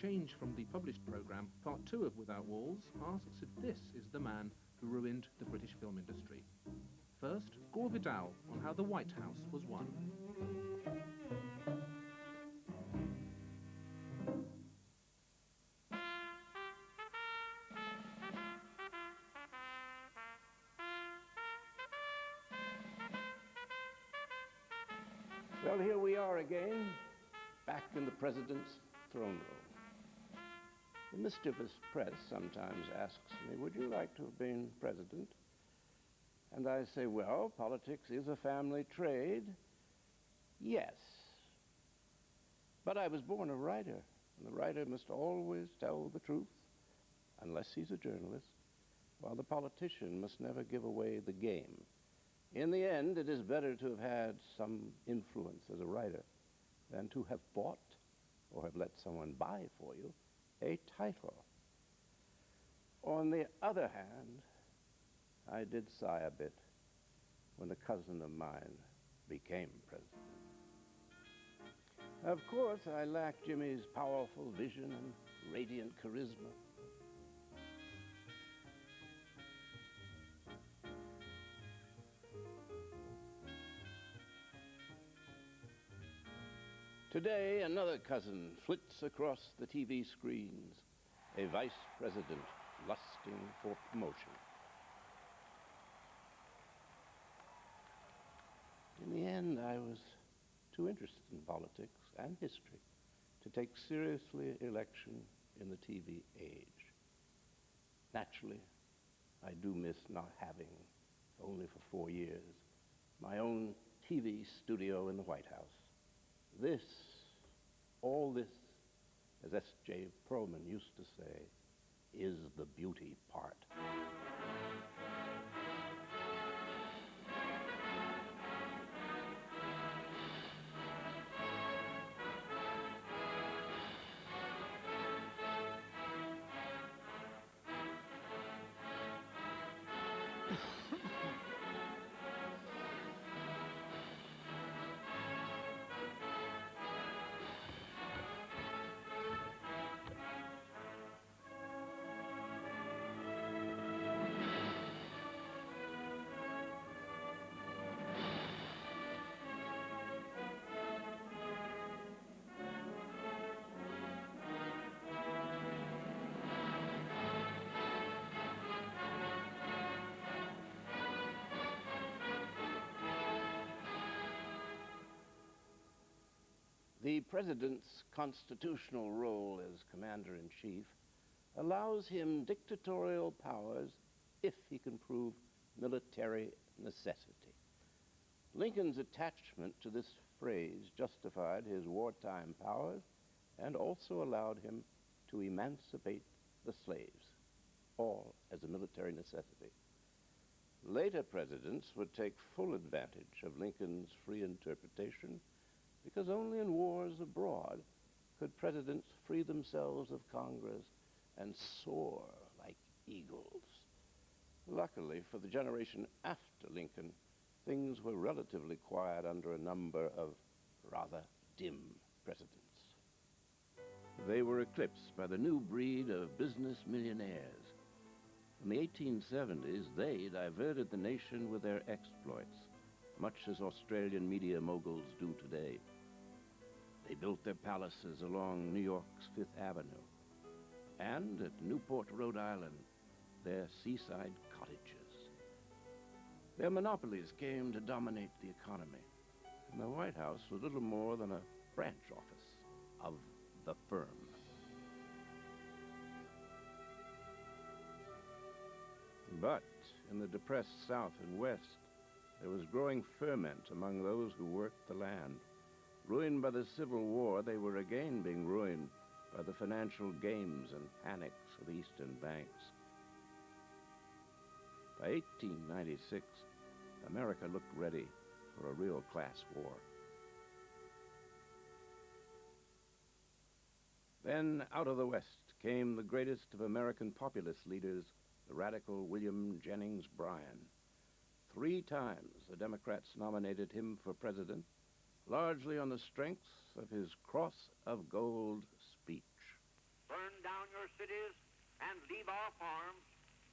change from the published programme, Part 2 of Without Walls asks if this is the man who ruined the British film industry. First, Gore Vidal on how the White House was won. Well, here we are again, back in the President's throne room. The mischievous press sometimes asks me, would you like to have been president? And I say, well, politics is a family trade. Yes. But I was born a writer, and the writer must always tell the truth, unless he's a journalist, while the politician must never give away the game. In the end, it is better to have had some influence as a writer than to have bought or have let someone buy for you a title. On the other hand, I did sigh a bit when a cousin of mine became president. Of course, I lacked Jimmy's powerful vision and radiant charisma. Today, another cousin flits across the TV screens, a vice president lusting for promotion. In the end, I was too interested in politics and history to take seriously election in the TV age. Naturally, I do miss not having, only for 4 years, my own TV studio in the White House. All this, as S.J. Perlman used to say, is the beauty part. The president's constitutional role as commander-in-chief allows him dictatorial powers if he can prove military necessity. Lincoln's attachment to this phrase justified his wartime powers and also allowed him to emancipate the slaves, all as a military necessity. Later presidents would take full advantage of Lincoln's free interpretation because only in wars abroad could presidents free themselves of Congress and soar like eagles. Luckily for the generation after Lincoln, things were relatively quiet under a number of rather dim presidents. They were eclipsed by the new breed of business millionaires. In the 1870s, they diverted the nation with their exploits, much as Australian media moguls do today. They built their palaces along New York's Fifth Avenue, and at Newport, Rhode Island, their seaside cottages. Their monopolies came to dominate the economy, and the White House was little more than a branch office of the firm. But in the depressed South and West, there was growing ferment among those who worked the land. Ruined by the Civil War, they were again being ruined by the financial games and panics of the Eastern banks. By 1896, America looked ready for a real class war. Then, out of the West, came the greatest of American populist leaders, the radical William Jennings Bryan. 3 times the Democrats nominated him for president, largely on the strength of his Cross of Gold speech. your cities and leave our farms,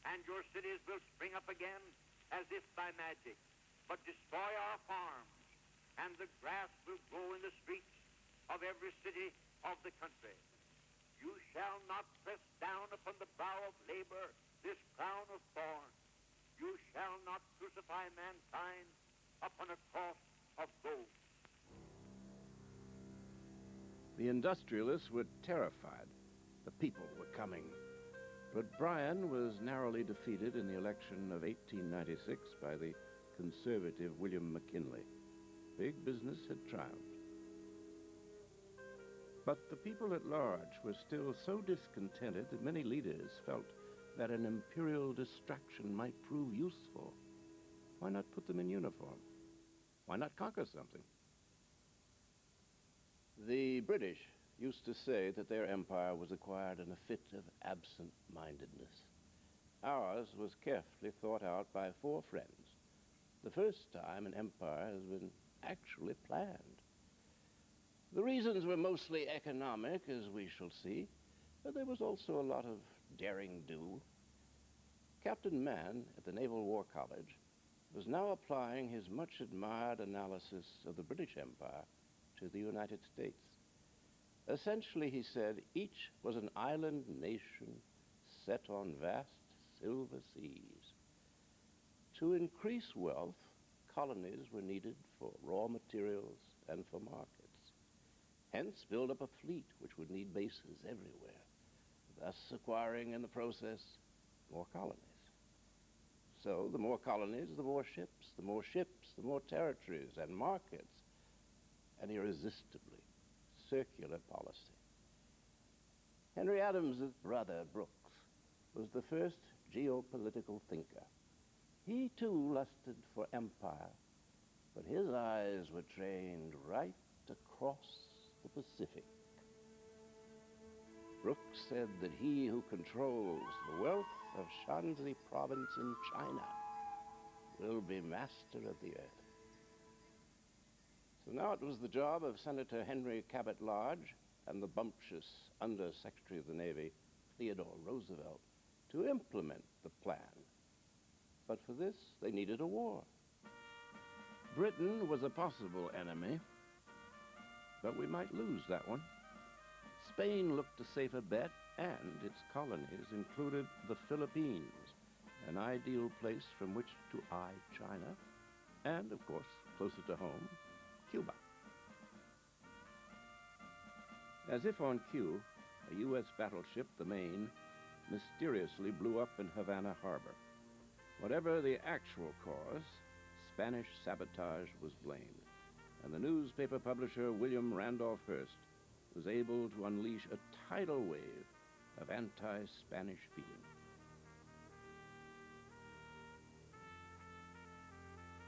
and your cities will spring up again as if by magic. But destroy our farms, and the grass will grow in the streets of every city of the country. You shall not press down upon the brow of labor this crown of thorns. You shall not crucify mankind upon a cross of gold. The industrialists were terrified. The people were coming. But Bryan was narrowly defeated in the election of 1896 by the conservative William McKinley. Big business had triumphed. But the people at large were still so discontented that many leaders felt that an imperial distraction might prove useful. Why not put them in uniform? Why not conquer something? The British used to say that their empire was acquired in a fit of absent-mindedness. Ours was carefully thought out by four friends. The first time an empire has been actually planned. The reasons were mostly economic, as we shall see, but there was also a lot of daring-do. Captain Mann at the Naval War College was now applying his much-admired analysis of the British Empire to the United States. Essentially, he said, each was an island nation set on vast silver seas. To increase wealth, colonies were needed for raw materials and for markets. Hence, build up a fleet which would need bases everywhere, thus acquiring in the process more colonies. So the more colonies, the more ships, the more ships, the more territories and markets, and irresistibly circular policy. Henry Adams's brother, Brooks, was the first geopolitical thinker. He too lusted for empire, but his eyes were trained right across the Pacific. Brooks said that he who controls the wealth of Shanxi province in China will be master of the earth. So now it was the job of Senator Henry Cabot Lodge and the bumptious Under Secretary of the Navy, Theodore Roosevelt, to implement the plan. But for this, they needed a war. Britain was a possible enemy, but we might lose that one. Spain looked a safer bet, and its colonies included the Philippines, an ideal place from which to eye China, and, of course, closer to home, Cuba. As if on cue, a U.S. battleship, the Maine, mysteriously blew up in Havana Harbor. Whatever the actual cause, Spanish sabotage was blamed, and the newspaper publisher William Randolph Hearst was able to unleash a tidal wave of anti-Spanish feeling.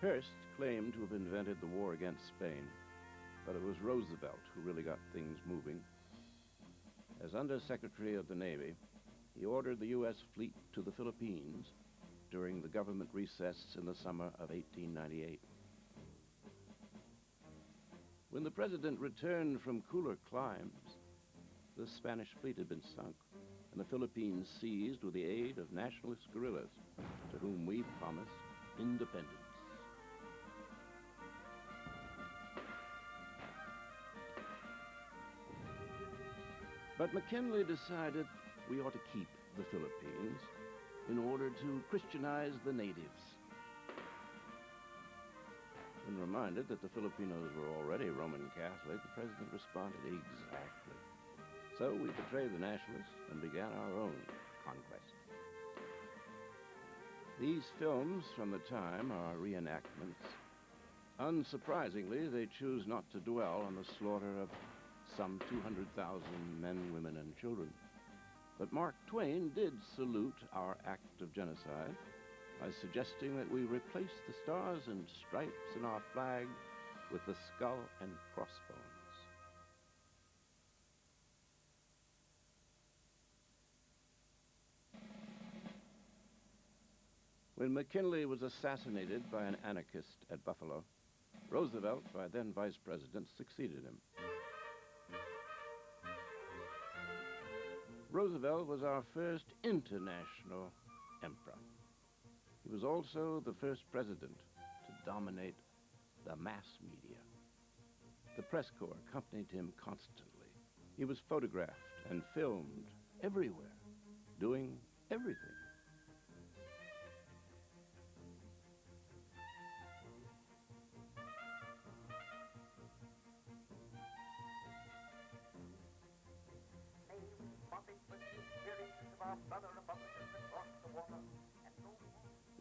Hearst claimed to have invented the war against Spain, but it was Roosevelt who really got things moving. As Under-Secretary of the Navy, he ordered the U.S. fleet to the Philippines during the government recess in the summer of 1898. When the president returned from cooler climes, the Spanish fleet had been sunk, and the Philippines seized with the aid of nationalist guerrillas, to whom we promised independence. But McKinley decided we ought to keep the Philippines in order to Christianize the natives. When reminded that the Filipinos were already Roman Catholic, the president responded, exactly. So we betrayed the nationalists and began our own conquest. These films from the time are reenactments. Unsurprisingly, they choose not to dwell on the slaughter of some 200,000 men, women, and children. But Mark Twain did salute our act of genocide by suggesting that we replace the stars and stripes in our flag with the skull and crossbones. When McKinley was assassinated by an anarchist at Buffalo, Roosevelt, by then Vice President, succeeded him. Roosevelt was our first international emperor. He was also the first president to dominate the mass media. The press corps accompanied him constantly. He was photographed and filmed everywhere, doing everything.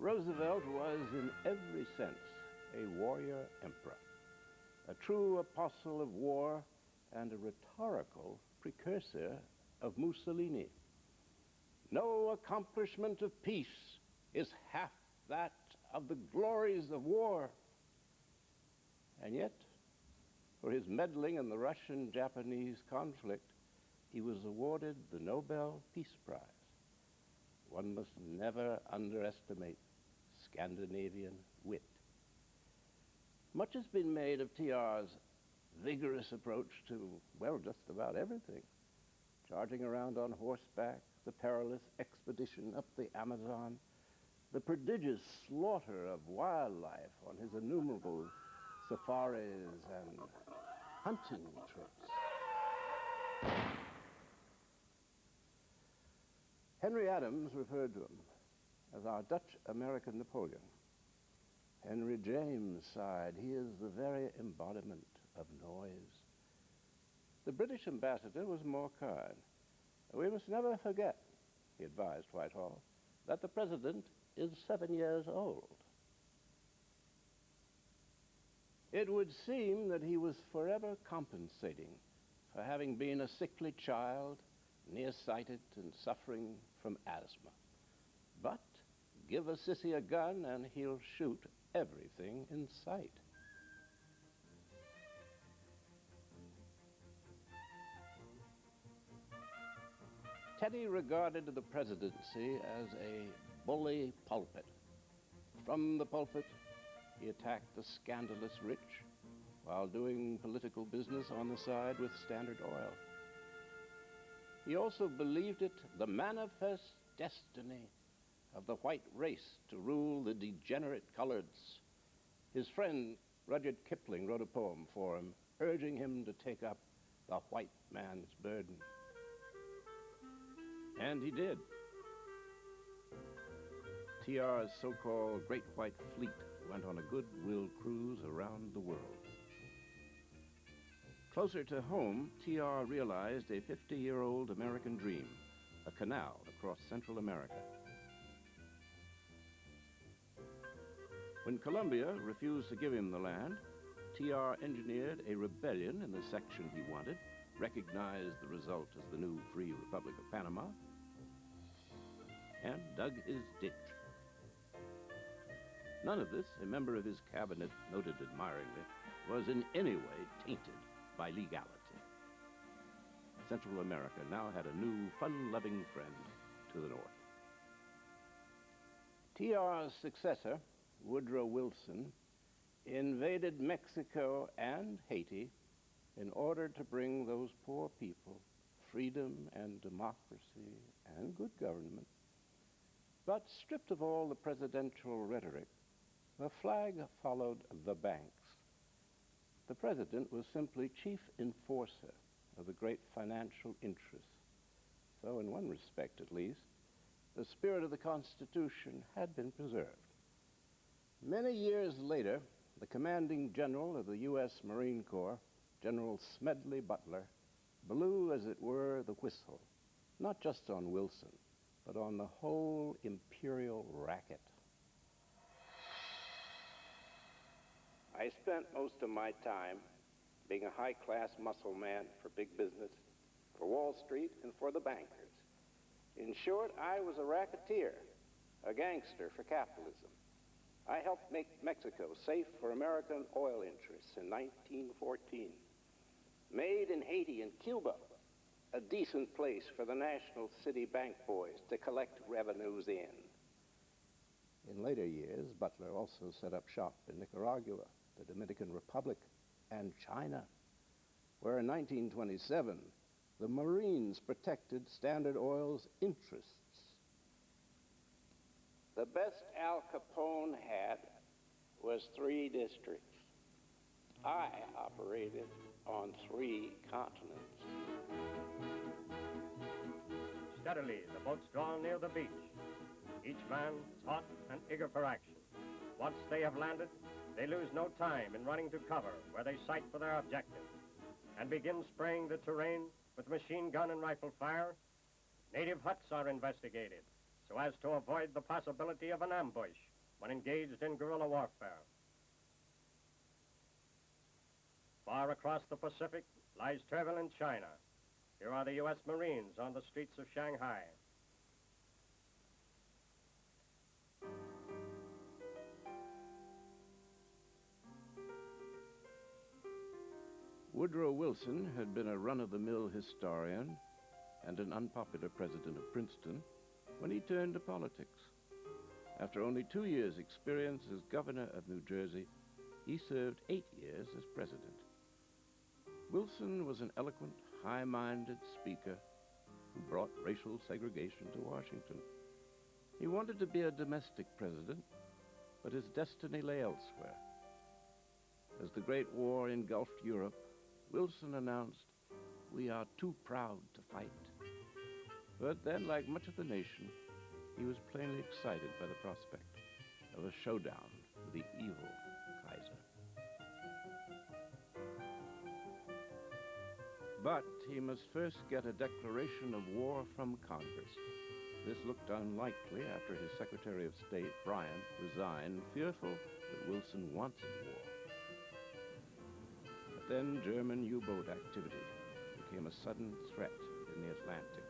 Roosevelt was, in every sense, a warrior emperor, a true apostle of war and a rhetorical precursor of Mussolini. No accomplishment of peace is half that of the glories of war. And yet, for his meddling in the Russian-Japanese conflict, he was awarded the Nobel Peace Prize. One must never underestimate Scandinavian wit. Much has been made of TR's vigorous approach to, well, just about everything. Charging around on horseback, the perilous expedition up the Amazon, the prodigious slaughter of wildlife on his innumerable safaris and hunting trips. Henry Adams referred to him as our Dutch-American Napoleon. Henry James sighed, he is the very embodiment of noise. The British ambassador was more kind. We must never forget, he advised Whitehall, that the president is 7 years old. It would seem that he was forever compensating for having been a sickly child, nearsighted and suffering from asthma. But give a sissy a gun and he'll shoot everything in sight. Teddy regarded the presidency as a bully pulpit. From the pulpit, he attacked the scandalous rich while doing political business on the side with Standard Oil. He also believed it the manifest destiny of the white race to rule the degenerate coloreds. His friend Rudyard Kipling wrote a poem for him, urging him to take up the white man's burden. And he did. TR's so-called Great White Fleet went on a goodwill cruise around the world. Closer to home, TR realized a 50-year-old American dream, a canal across Central America. When Colombia refused to give him the land, TR engineered a rebellion in the section he wanted, recognized the result as the new Free Republic of Panama, and dug his ditch. None of this, a member of his cabinet noted admiringly, was in any way tainted by legality. Central America now had a new, fun-loving friend to the north. TR's successor, Woodrow Wilson, invaded Mexico and Haiti in order to bring those poor people freedom and democracy and good government. But stripped of all the presidential rhetoric, the flag followed the banks. The president was simply chief enforcer of the great financial interests. So in one respect, at least, the spirit of the Constitution had been preserved. Many years later, the commanding general of the U.S. Marine Corps, General Smedley Butler, blew, as it were, the whistle, not just on Wilson, but on the whole imperial racket. I spent most of my time being a high-class muscle man for big business, for Wall Street, and for the bankers. In short, I was a racketeer, a gangster for capitalism. I helped make Mexico safe for American oil interests in 1914. Made in Haiti and Cuba a decent place for the national city bank boys to collect revenues in. In later years, Butler also set up shop in Nicaragua, the Dominican Republic, and China, where in 1927, the Marines protected Standard Oil's interests. The best Al Capone had was 3 districts. I operated on 3 continents. Steadily, the boats draw near the beach. Each man is hot and eager for action. Once they have landed, they lose no time in running to cover where they sight for their objective and begin spraying the terrain with machine gun and rifle fire. Native huts are investigated so as to avoid the possibility of an ambush when engaged in guerrilla warfare. Far across the Pacific lies turbulent China. Here are the U.S. Marines on the streets of Shanghai. Woodrow Wilson had been a run-of-the-mill historian and an unpopular president of Princeton when he turned to politics. After only 2 years' experience as governor of New Jersey, he served 8 years as president. Wilson was an eloquent, high-minded speaker who brought racial segregation to Washington. He wanted to be a domestic president, but his destiny lay elsewhere. As the Great War engulfed Europe, Wilson announced, "We are too proud to fight." But then, like much of the nation, he was plainly excited by the prospect of a showdown with the evil Kaiser. But he must first get a declaration of war from Congress. This looked unlikely after his Secretary of State, Bryant, resigned, fearful that Wilson wanted war. But then German U-boat activity became a sudden threat in the Atlantic.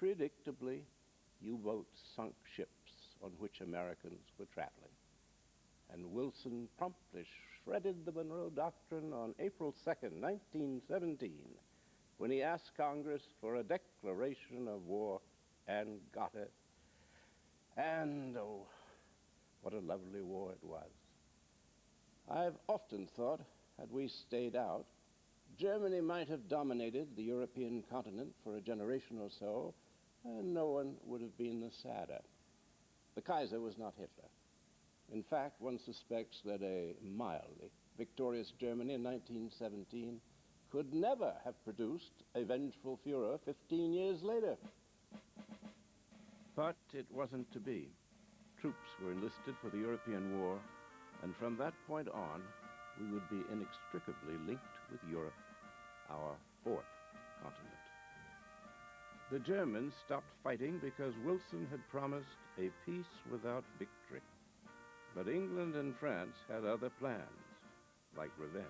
Predictably, U-boats sunk ships on which Americans were traveling, and Wilson promptly shredded the Monroe Doctrine on April 2nd, 1917, when he asked Congress for a declaration of war and got it. And, oh, what a lovely war it was. I've often thought, had we stayed out, Germany might have dominated the European continent for a generation or so, and no one would have been the sadder. The Kaiser was not Hitler. In fact, one suspects that a mildly victorious Germany in 1917 could never have produced a vengeful Führer 15 years later. But it wasn't to be. Troops were enlisted for the European War, and from that point on, we would be inextricably linked with Europe, our 4th continent. The Germans stopped fighting because Wilson had promised a peace without victory. But England and France had other plans, like revenge.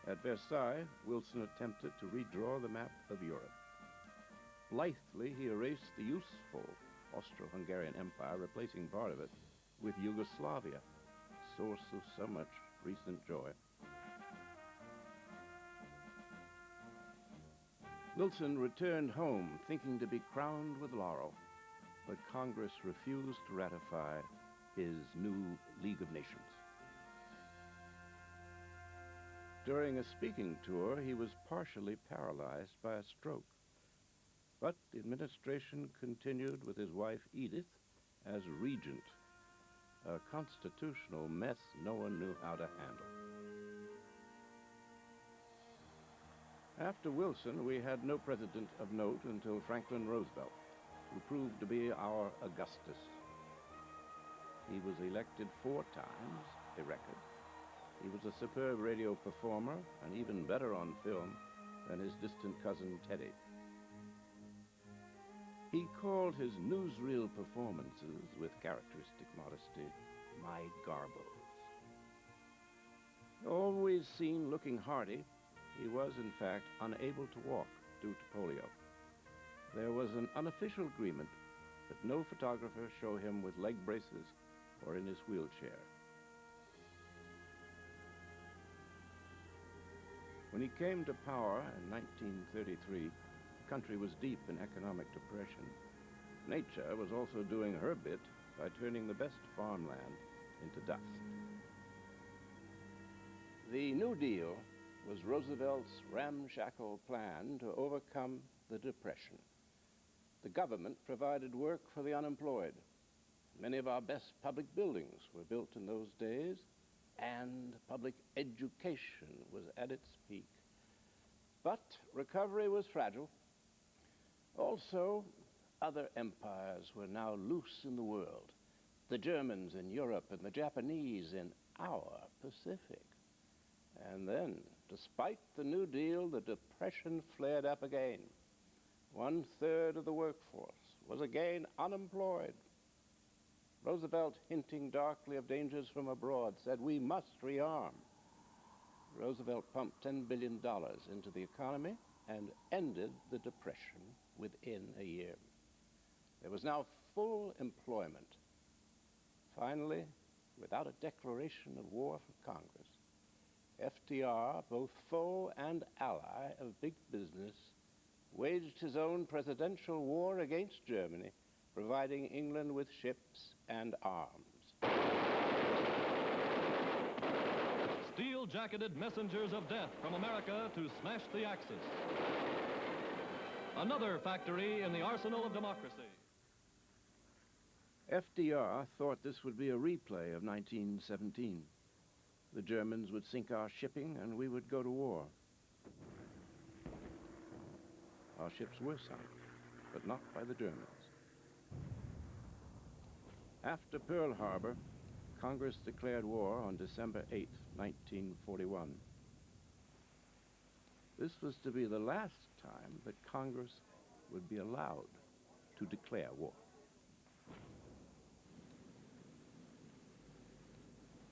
At Versailles, Wilson attempted to redraw the map of Europe. Blithely, he erased the useful Austro-Hungarian Empire, replacing part of it with Yugoslavia, source of so much recent joy. Wilson returned home thinking to be crowned with laurel, but Congress refused to ratify his new League of Nations. During a speaking tour, he was partially paralyzed by a stroke. But the administration continued with his wife Edith as regent, a constitutional mess no one knew how to handle. After Wilson, we had no president of note until Franklin Roosevelt, who proved to be our Augustus. He was elected 4 times, a record. He was a superb radio performer and even better on film than his distant cousin Teddy. He called his newsreel performances, with characteristic modesty, my garbles. Always seen looking hearty, he was, in fact, unable to walk due to polio. There was an unofficial agreement that no photographer show him with leg braces or in his wheelchair. When he came to power in 1933, the country was deep in economic depression, Nature was also doing her bit by turning the best farmland into dust. The New Deal was Roosevelt's ramshackle plan to overcome the Depression. The government provided work for the unemployed. Many of our best public buildings were built in those days, and public education was at its peak. But recovery was fragile. Also, other empires were now loose in the world. The Germans in Europe and the Japanese in our Pacific. And then, despite the New Deal, the Depression flared up again. 1/3 of the workforce was again unemployed. Roosevelt, hinting darkly of dangers from abroad, said, "We must rearm." Roosevelt pumped $10 billion into the economy and ended the Depression within a year. There was now full employment. Finally, without a declaration of war from Congress, FDR, both foe and ally of big business, waged his own presidential war against Germany, providing England with ships and arms. Steel-jacketed messengers of death from America to smash the Axis. Another factory in the arsenal of democracy. FDR thought this would be a replay of 1917. The Germans would sink our shipping and we would go to war. Our ships were sunk, but not by the Germans. After Pearl Harbor, Congress declared war on December 8, 1941. This was to be the last time that Congress would be allowed to declare war.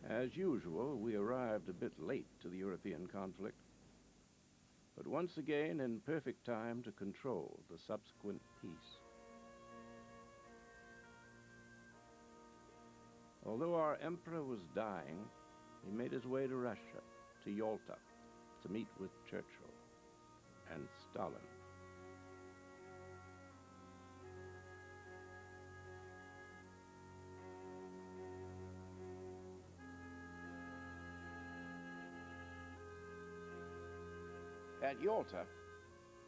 As usual, we arrived a bit late to the European conflict, but once again in perfect time to control the subsequent peace. Although our emperor was dying, he made his way to Russia, to Yalta, to meet with Churchill and Stalin. At Yalta,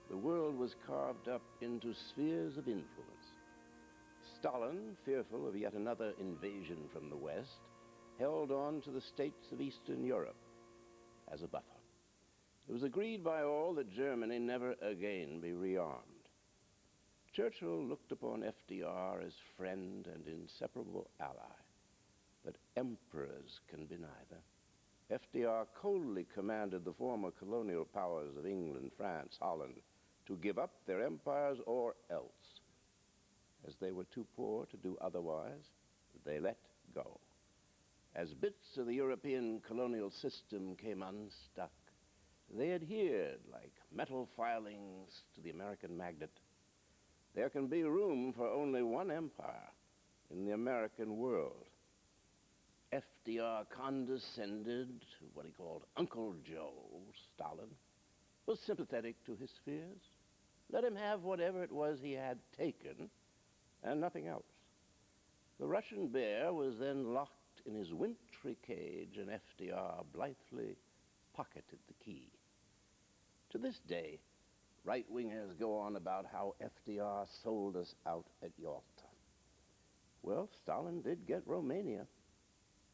the world was carved up into spheres of influence. Stalin, fearful of yet another invasion from the West, held on to the states of Eastern Europe as a buffer. It was agreed by all that Germany never again be rearmed. Churchill looked upon FDR as friend and inseparable ally, but emperors can be neither. FDR coldly commanded the former colonial powers of England, France, Holland to give up their empires or else. As they were too poor to do otherwise, they let go. As bits of the European colonial system came unstuck, they adhered like metal filings to the American magnet. There can be room for only one empire in the American world. FDR condescended to what he called Uncle Joe, Stalin, was sympathetic to his fears, let him have whatever it was he had taken, and nothing else. The Russian bear was then locked in his wintry cage, and FDR blithely pocketed the key. To this day, right-wingers go on about how FDR sold us out at Yalta. Well, Stalin did get Romania,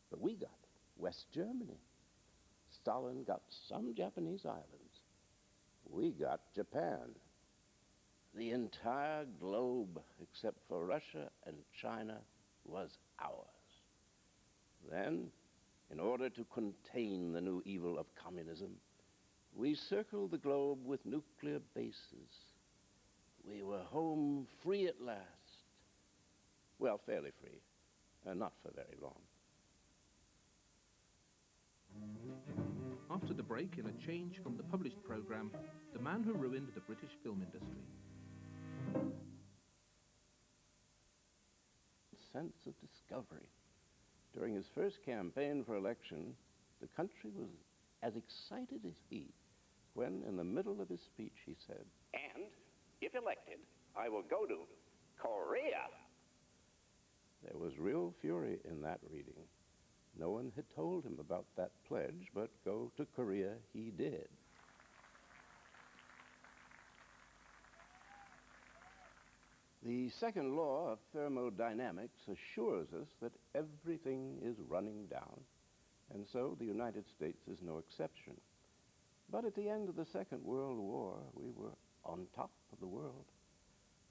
but we got West Germany. Stalin got some Japanese islands. We got Japan. The entire globe, except for Russia and China, was ours. Then, in order to contain the new evil of communism, we circled the globe with nuclear bases. We were home free at last. Well, fairly free, and not for very long. After the break, in a change from the published program, The Man Who Ruined the British Film Industry. Sense of discovery. During his first campaign for election, the country was as excited as he when, in the middle of his speech, he said, "And, if elected, I will go to Korea! There was real fury in that reading. No one had told him about that pledge, but go to Korea he did. The second law of thermodynamics assures us that everything is running down, and so the United States is no exception. But at the end of the Second World War, we were on top of the world.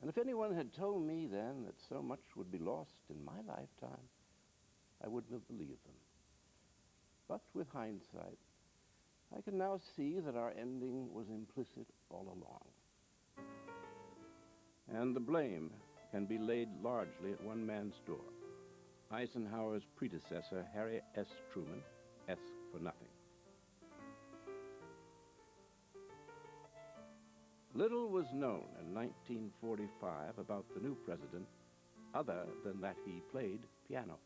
And if anyone had told me then that so much would be lost in my lifetime, I wouldn't have believed them. But with hindsight, I can now see that our ending was implicit all along. And the blame can be laid largely at one man's door, Eisenhower's predecessor, Harry S. Truman, S for nothing. Little was known in 1945 about the new president other than that he played piano.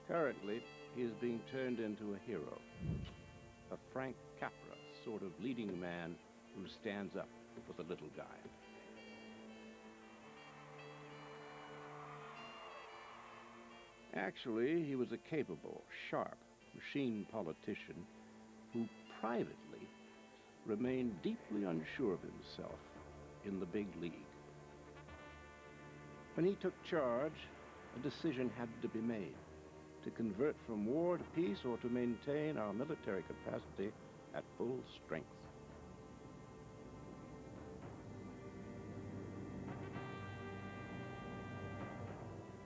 Currently, he is being turned into a hero, a Frank Capra sort of leading man who stands up for the little guy. Actually, he was a capable, sharp, machine politician who privately remained deeply unsure of himself in the big league. When he took charge, a decision had to be made to convert from war to peace or to maintain our military capacity at full strength.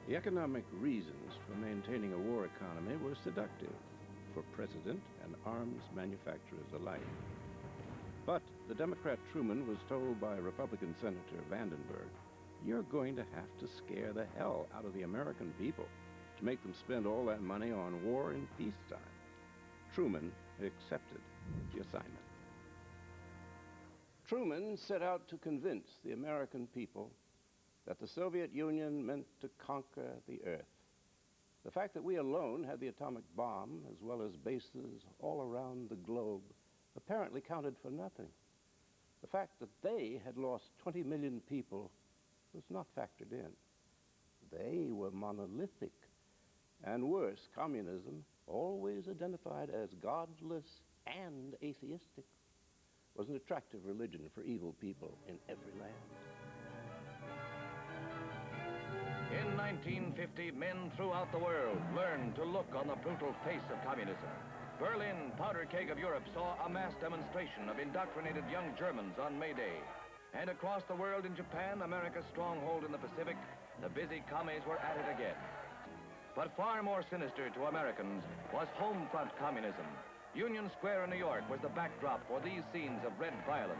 The economic reasons for maintaining a war economy were seductive for president and arms manufacturers alike. But the Democrat Truman was told by Republican Senator Vandenberg, "You're going to have to scare the hell out of the American people to make them spend all that money on war in peacetime." Truman accepted the assignment. Truman set out to convince the American people that the Soviet Union meant to conquer the earth. The fact that we alone had the atomic bomb, as well as bases all around the globe, apparently counted for nothing. The fact that they had lost 20 million people was not factored in. They were monolithic. And worse, communism, always identified as godless and atheistic, was an attractive religion for evil people in every land. In 1950, men throughout the world learned to look on the brutal face of communism. Berlin, powder keg of Europe, saw a mass demonstration of indoctrinated young Germans on May Day. And across the world in Japan, America's stronghold in the Pacific, the busy commies were at it again. But far more sinister to Americans was home front communism. Union Square in New York was the backdrop for these scenes of red violence.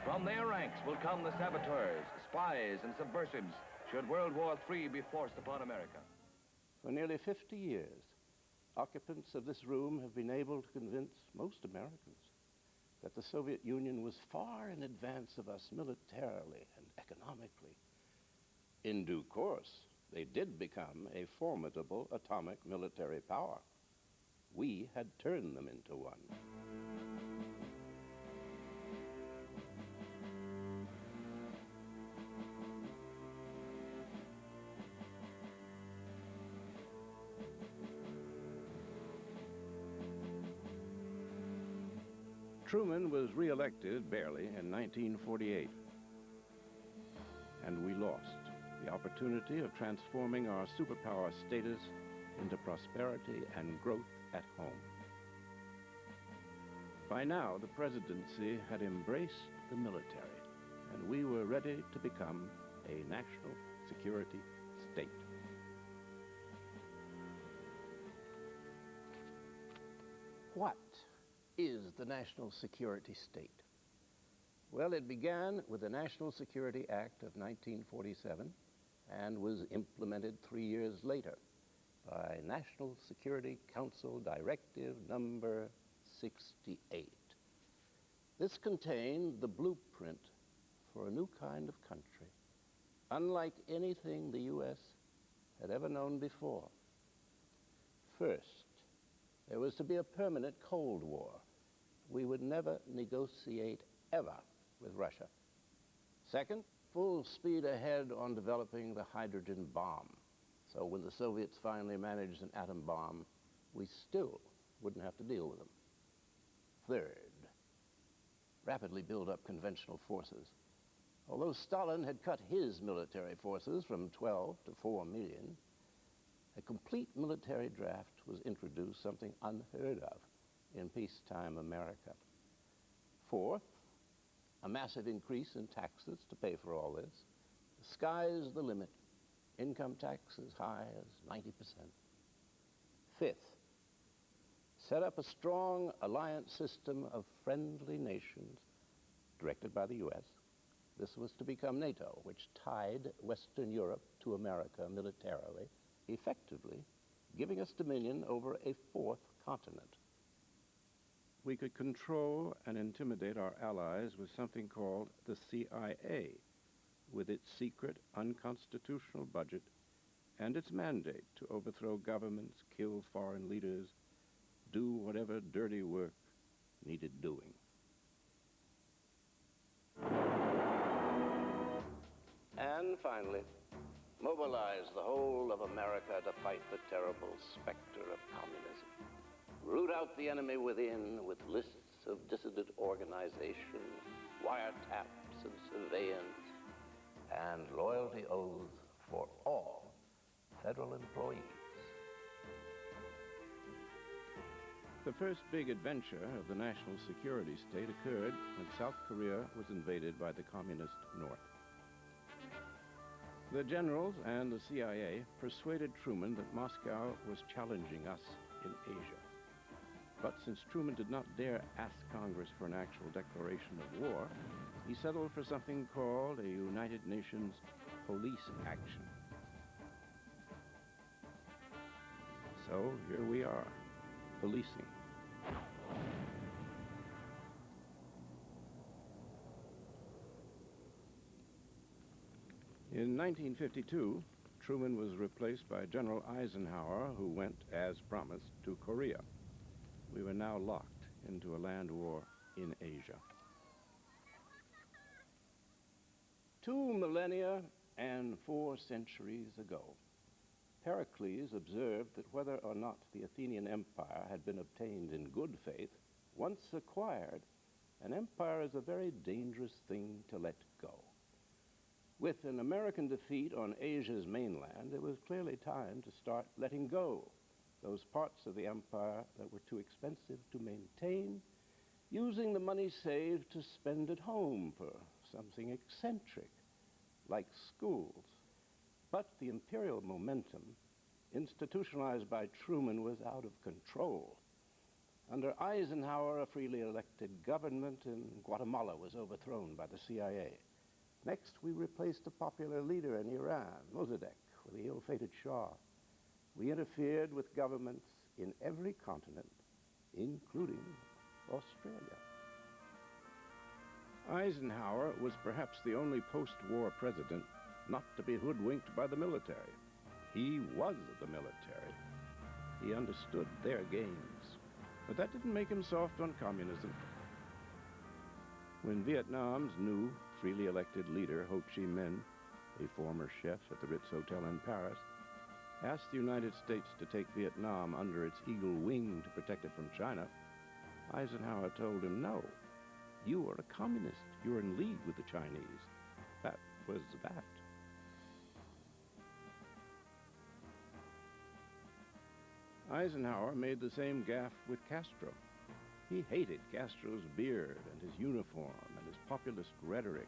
From their ranks will come the saboteurs, spies, and subversives should World War III be forced upon America. For nearly 50 years, occupants of this room have been able to convince most Americans that the Soviet Union was far in advance of us militarily and economically. In due course, they did become a formidable atomic military power. We had turned them into one. Truman was re-elected barely in 1948, and we lost the opportunity of transforming our superpower status into prosperity and growth at home. By now, the presidency had embraced the military, and we were ready to become a national security state. What is the national security state? Well, it began with the National Security Act of 1947 and was implemented 3 years later by National Security Council Directive number 68. This contained the blueprint for a new kind of country, unlike anything the U.S. had ever known before. First, there was to be a permanent Cold War. We would never negotiate ever with Russia. Second, full speed ahead on developing the hydrogen bomb. So when the Soviets finally managed an atom bomb, we still wouldn't have to deal with them. Third, rapidly build up conventional forces. Although Stalin had cut his military forces from 12 to 4 million, a complete military draft was introduced, something unheard of in peacetime America. Fourth, a massive increase in taxes to pay for all this. The sky's the limit. Income tax as high as 90%. Fifth, set up a strong alliance system of friendly nations directed by the U.S. This was to become NATO, which tied Western Europe to America militarily, effectively giving us dominion over a fourth continent. We could control and intimidate our allies with something called the CIA, with its secret, unconstitutional budget and its mandate to overthrow governments, kill foreign leaders, do whatever dirty work needed doing. And finally, mobilize the whole of America to fight the terrible specter of communism. Root out the enemy within with lists of dissident organizations, wiretaps and surveillance, and loyalty oaths for all federal employees. The first big adventure of the national security state occurred when South Korea was invaded by the communist North. The generals and the CIA persuaded Truman that Moscow was challenging us in Asia. But since Truman did not dare ask Congress for an actual declaration of war, he settled for something called a United Nations police action. So here we are, policing. In 1952, Truman was replaced by General Eisenhower, who went, as promised, to Korea. We were now locked into a land war in Asia. 2 millennia and 4 centuries ago, Pericles observed that whether or not the Athenian Empire had been obtained in good faith, once acquired, an empire is a very dangerous thing to let go. With an American defeat on Asia's mainland, it was clearly time to start letting go those parts of the empire that were too expensive to maintain, using the money saved to spend at home for something eccentric, like schools. But the imperial momentum, institutionalized by Truman, was out of control. Under Eisenhower, a freely elected government in Guatemala was overthrown by the CIA. Next, we replaced a popular leader in Iran, Mossadegh, with the ill-fated Shah. We interfered with governments in every continent, including Australia. Eisenhower was perhaps the only post-war president not to be hoodwinked by the military. He was the military. He understood their games. But that didn't make him soft on communism. When Vietnam's new, freely elected leader, Ho Chi Minh, a former chef at the Ritz Hotel in Paris, asked the United States to take Vietnam under its eagle wing to protect it from China, Eisenhower told him, no, you are a communist. You're in league with the Chinese. That was that. Eisenhower made the same gaffe with Castro. He hated Castro's beard and his uniform and his populist rhetoric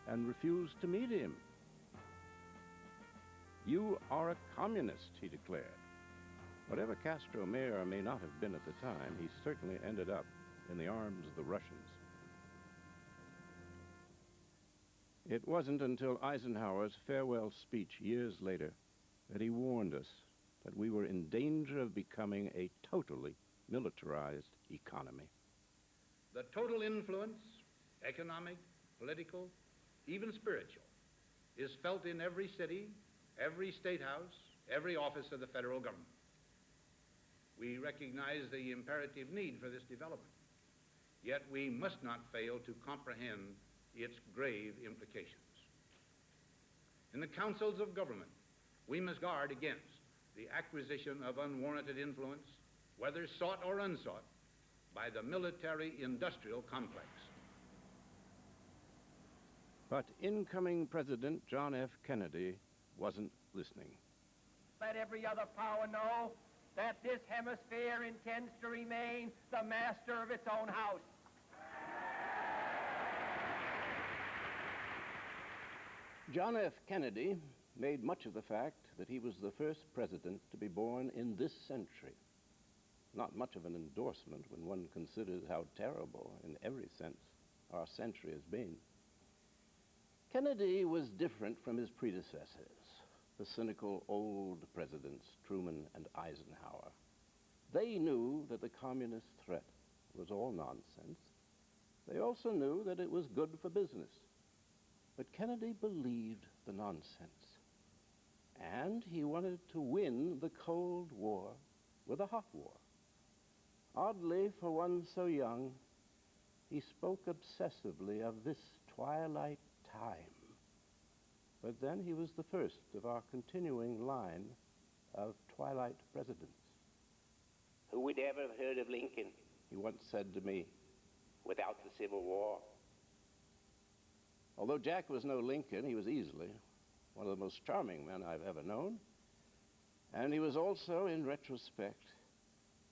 and refused to meet him. You are a communist, he declared. Whatever Castro may or may not have been at the time, he certainly ended up in the arms of the Russians. It wasn't until Eisenhower's farewell speech years later that he warned us that we were in danger of becoming a totally militarized economy. The total influence, economic, political, even spiritual, is felt in every city, every state house, every office of the federal government. We recognize the imperative need for this development, yet we must not fail to comprehend its grave implications. In the councils of government, we must guard against the acquisition of unwarranted influence, whether sought or unsought, by the military-industrial complex. But incoming President John F. Kennedy wasn't listening. Let every other power know that this hemisphere intends to remain the master of its own house. John F. Kennedy made much of the fact that he was the first president to be born in this century. Not much of an endorsement when one considers how terrible, in every sense, our century has been. Kennedy was different from his predecessors, the cynical old presidents, Truman and Eisenhower. They knew that the communist threat was all nonsense. They also knew that it was good for business. But Kennedy believed the nonsense. And he wanted to win the Cold War with a hot war. Oddly, for one so young, he spoke obsessively of this twilight time. But then he was the first of our continuing line of twilight presidents. Who would ever have heard of Lincoln, He once said to me, without the Civil War? although Jack was no Lincoln, he was easily one of the most charming men I've ever known. And he was also, in retrospect,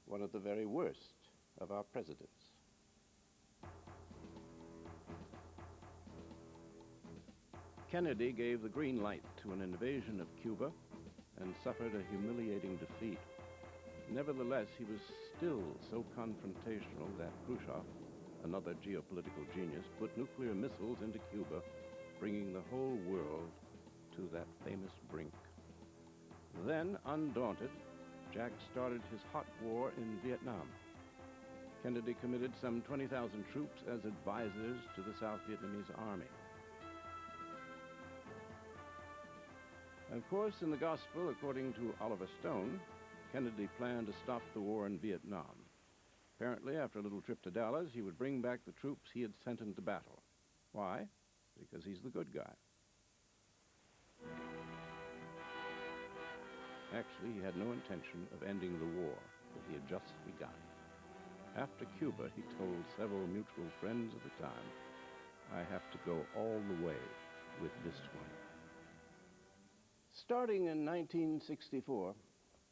one of the very worst of our presidents. Kennedy gave the green light to an invasion of Cuba and suffered a humiliating defeat. Nevertheless, he was still so confrontational that Khrushchev, another geopolitical genius, put nuclear missiles into Cuba, bringing the whole world to that famous brink. Then, undaunted, Jack started his hot war in Vietnam. Kennedy committed some 20,000 troops as advisors to the South Vietnamese army. Of course, in the gospel, according to Oliver Stone, Kennedy planned to stop the war in Vietnam. Apparently, after a little trip to Dallas, he would bring back the troops he had sent into battle. Why? Because he's the good guy. Actually, he had no intention of ending the war that he had just begun. After Cuba, he told several mutual friends at the time, I have to go all the way with this one. Starting in 1964,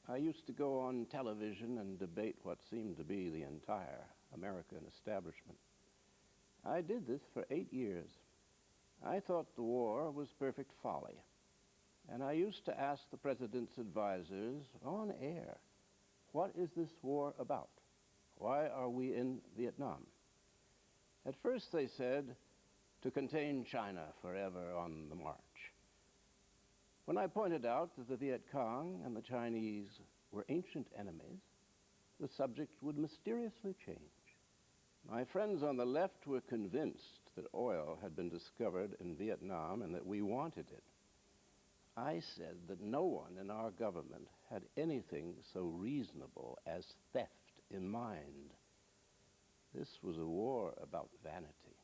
I used to go on television and debate what seemed to be the entire American establishment. I did this for 8 years. I thought the war was perfect folly. And I used to ask the president's advisors on air, what is this war about? Why are we in Vietnam? At first they said, to contain China forever on the march. When I pointed out that the Viet Cong and the Chinese were ancient enemies, the subject would mysteriously change. My friends on the left were convinced that oil had been discovered in Vietnam and that we wanted it. I said that no one in our government had anything so reasonable as theft in mind. This was a war about vanity,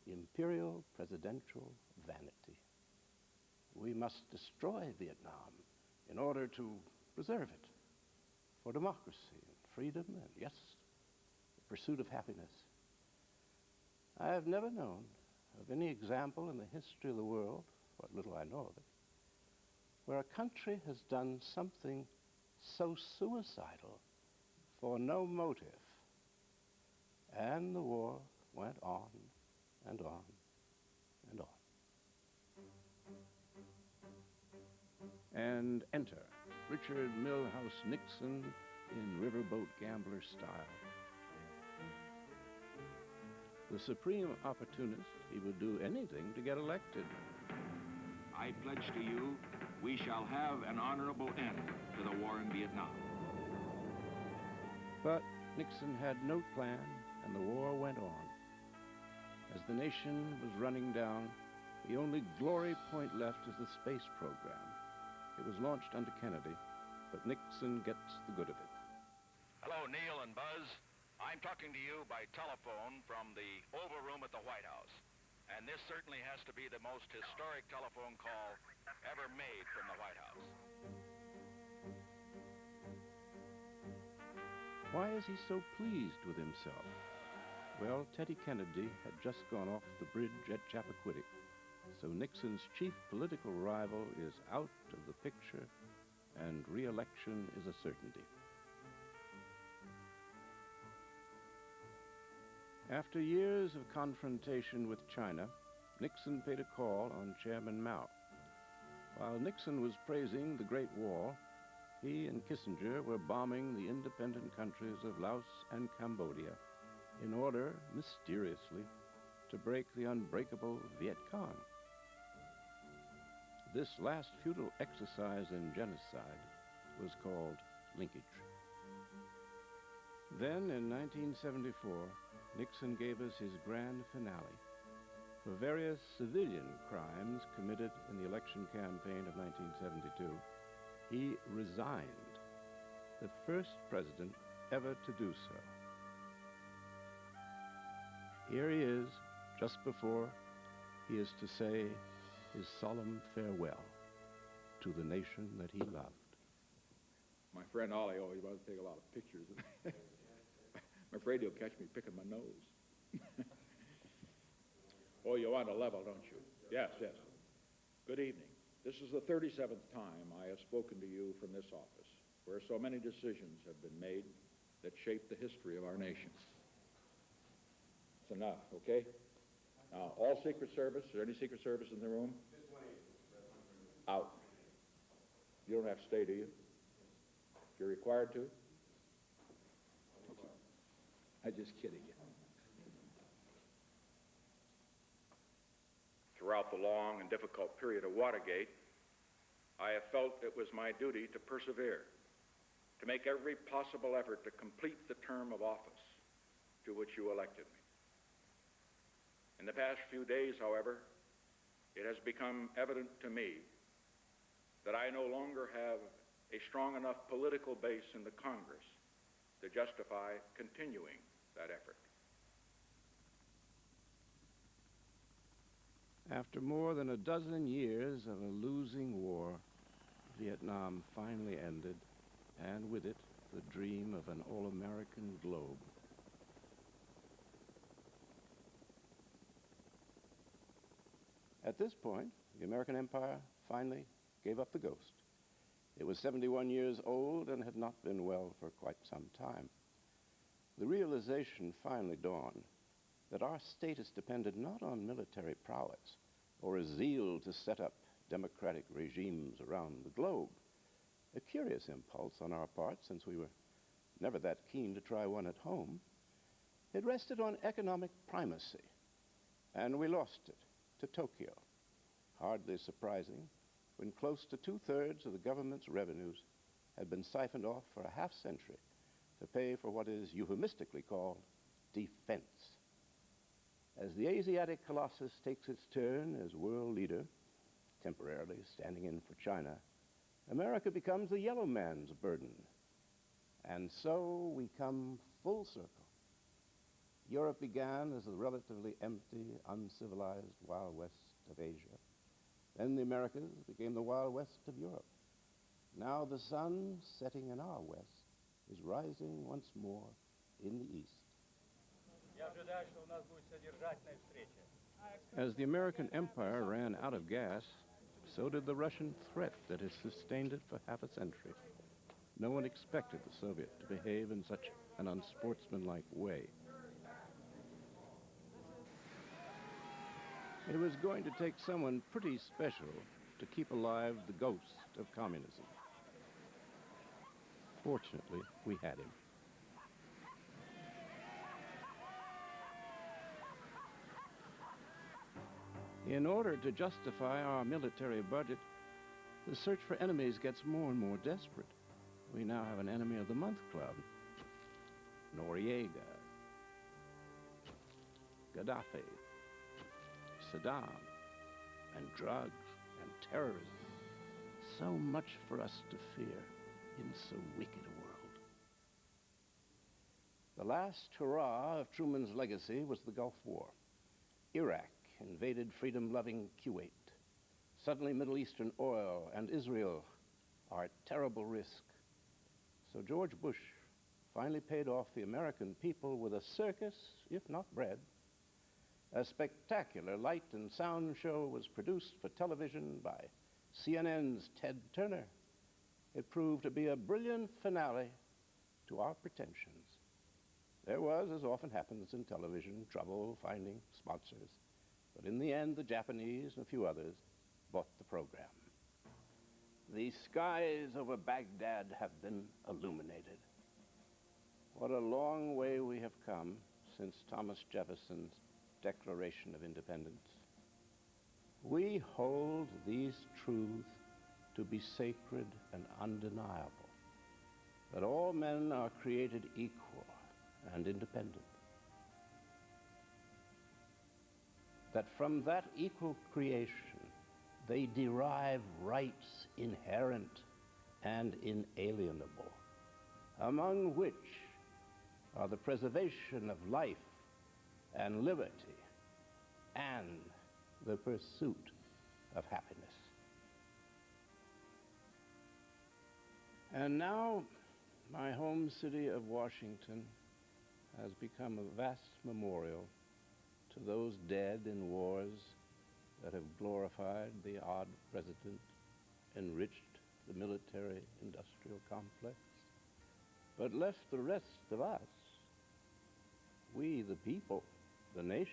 imperial presidential vanity. We must destroy Vietnam in order to preserve it for democracy and freedom and, yes, the pursuit of happiness. I have never known of any example in the history of the world, what little I know of it, where a country has done something so suicidal for no motive. And the war went on and on and on. And enter Richard Milhous Nixon in riverboat gambler style. The supreme opportunist, he would do anything to get elected. I pledge to you, we shall have an honorable end to the war in Vietnam. But Nixon had no plan, and the war went on. As the nation was running down, the only glory point left is the space program. It was launched under Kennedy, but Nixon gets the good of it. Hello, Neil and Buzz. I'm talking to you by telephone from the Oval Room at the White House. And And this certainly has to be the most historic telephone call ever made from the White House. Why is he so pleased with himself? Well, Teddy Kennedy had just gone off the bridge at Chappaquiddick, so Nixon's chief political rival is out of the picture, and re-election is a certainty. After years of confrontation with China, Nixon paid a call on Chairman Mao. While Nixon was praising the Great Wall, he and Kissinger were bombing the independent countries of Laos and Cambodia in order, mysteriously, to break the unbreakable Viet Cong. This last futile exercise in genocide was called linkage. Then, in 1974, Nixon gave us his grand finale. For various civilian crimes committed in the election campaign of 1972, he resigned, the first president ever to do so. Here he is, just before he is to say his solemn farewell to the nation that he loved. My friend Ollie always wants to take a lot of pictures. I'm afraid he'll catch me picking my nose. Oh, you want a level, don't you? Yes, yes. Good evening. This is the 37th time I have spoken to you from this office, where so many decisions have been made that shape the history of our nation. It's enough, okay? Now, all Secret Service, is there any Secret Service in the room? Out. You don't have to stay, do you? If you're required to? Okay. I'm just kidding you. Throughout the long and difficult period of Watergate, I have felt it was my duty to persevere, to make every possible effort to complete the term of office to which you elected me. In the past few days, however, it has become evident to me that I no longer have a strong enough political base in the Congress to justify continuing that effort. After more than a dozen years of a losing war, Vietnam finally ended, and with it, the dream of an all-American globe. At this point, the American empire finally gave up the ghost. It was 71 years old and had not been well for quite some time. The realization finally dawned that our status depended not on military prowess or a zeal to set up democratic regimes around the globe, a curious impulse on our part since we were never that keen to try one at home. It rested on economic primacy, and we lost it to Tokyo. Hardly surprising, when close to 2/3 of the government's revenues had been siphoned off for a half-century to pay for what is euphemistically called defense. As the Asiatic colossus takes its turn as world leader, temporarily standing in for China, America becomes the yellow man's burden. And so we come full circle. Europe began as the relatively empty, uncivilized Wild West of Asia. Then the Americas became the Wild West of Europe. Now the sun, setting in our west, is rising once more in the east. As the American empire ran out of gas, so did the Russian threat that has sustained it for half a century. No one expected the Soviet to behave in such an unsportsmanlike way. It was going to take someone pretty special to keep alive the ghost of communism. Fortunately, we had him. In order to justify our military budget, the search for enemies gets more and more desperate. We now have an enemy of the month club. Noriega, Gaddafi, Saddam, and drugs and terrorism. So much for us to fear in so wicked a world. The last hurrah of Truman's legacy was the Gulf War. Iraq invaded freedom-loving Kuwait. Suddenly, Middle Eastern oil and Israel are at terrible risk. So George Bush finally paid off the American people with a circus, if not bread. A spectacular light and sound show was produced for television by CNN's Ted Turner. It proved to be a brilliant finale to our pretensions. There was, as often happens in television, trouble finding sponsors. But in the end, the Japanese and a few others bought the program. The skies over Baghdad have been illuminated. What a long way we have come since Thomas Jefferson's Declaration of Independence. We hold these truths to be sacred and undeniable, that all men are created equal and independent, that from that equal creation they derive rights inherent and inalienable, among which are the preservation of life and liberty and the pursuit of happiness. And now, my home city of Washington has become a vast memorial to those dead in wars that have glorified the odd president, enriched the military-industrial complex, but left the rest of us, we the people, the nation,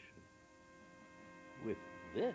with this.